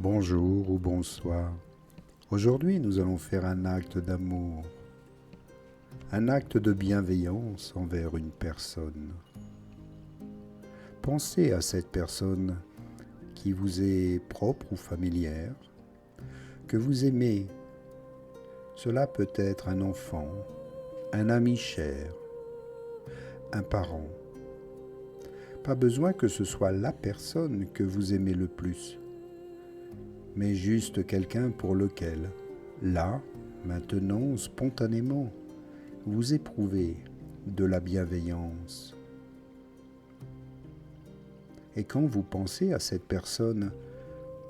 Bonjour ou bonsoir. Aujourd'hui, nous allons faire un acte d'amour, un acte de bienveillance envers une personne. Pensez à cette personne qui vous est propre ou familière, que vous aimez. Cela peut être un enfant, un ami cher, un parent. Pas besoin que ce soit la personne que vous aimez le plus, mais juste quelqu'un pour lequel, là, maintenant, spontanément, vous éprouvez de la bienveillance. Et quand vous pensez à cette personne,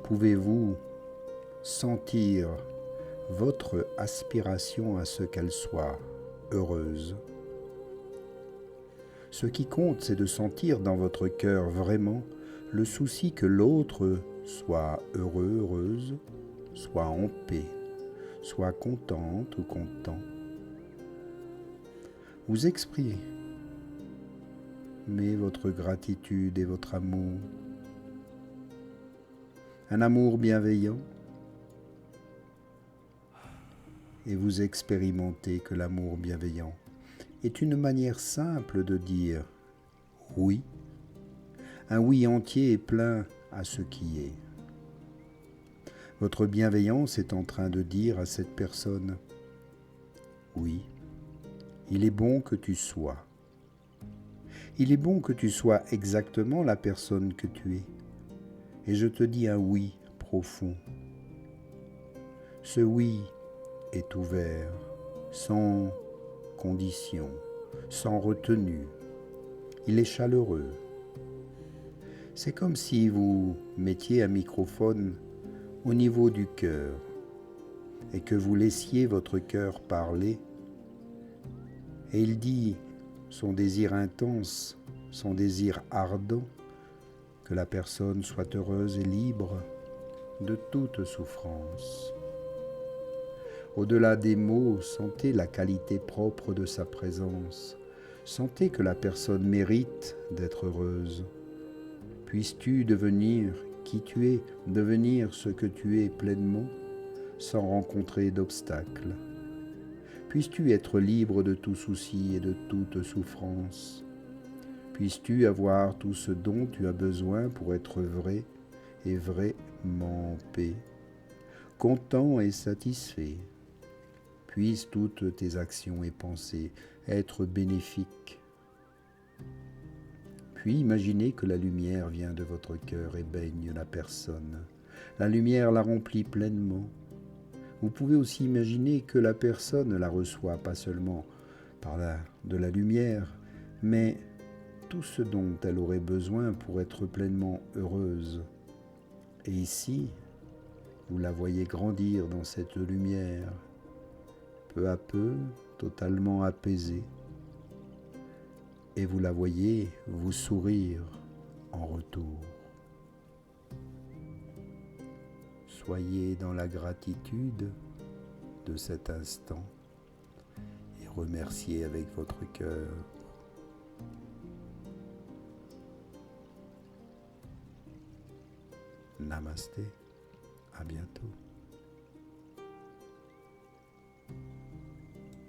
pouvez-vous sentir votre aspiration à ce qu'elle soit heureuse. Ce qui compte, c'est de sentir dans votre cœur vraiment le souci que l'autre soit heureux, heureuse, soit en paix, soit contente ou content. Vous exprimez votre gratitude et votre amour. Un amour bienveillant. Et vous expérimentez que l'amour bienveillant est une manière simple de dire oui, un oui entier et plein à ce qui est. Votre bienveillance est en train de dire à cette personne, oui, il est bon que tu sois. Il est bon que tu sois exactement la personne que tu es. Et je te dis un oui profond. Ce oui est ouvert, sans condition, sans retenue. Il est chaleureux. C'est comme si vous mettiez un microphone au niveau du cœur et que vous laissiez votre cœur parler. Et il dit son désir intense, son désir ardent, que la personne soit heureuse et libre de toute souffrance. Au-delà des mots, sentez la qualité propre de sa présence. Sentez que la personne mérite d'être heureuse. Puisses-tu devenir qui tu es, devenir ce que tu es pleinement, sans rencontrer d'obstacles. Puisses-tu être libre de tout souci et de toute souffrance. Puisses-tu avoir tout ce dont tu as besoin pour être vrai et vraiment en paix, content et satisfait. Puissent toutes tes actions et pensées être bénéfiques. Puis imaginez que la lumière vient de votre cœur et baigne la personne. La lumière la remplit pleinement. Vous pouvez aussi imaginer que la personne la reçoit pas seulement par de la lumière, mais tout ce dont elle aurait besoin pour être pleinement heureuse. Et ici, vous la voyez grandir dans cette lumière, peu à peu, totalement apaisée, et vous la voyez vous sourire en retour. Soyez dans la gratitude de cet instant et remerciez avec votre cœur. Namasté, à bientôt.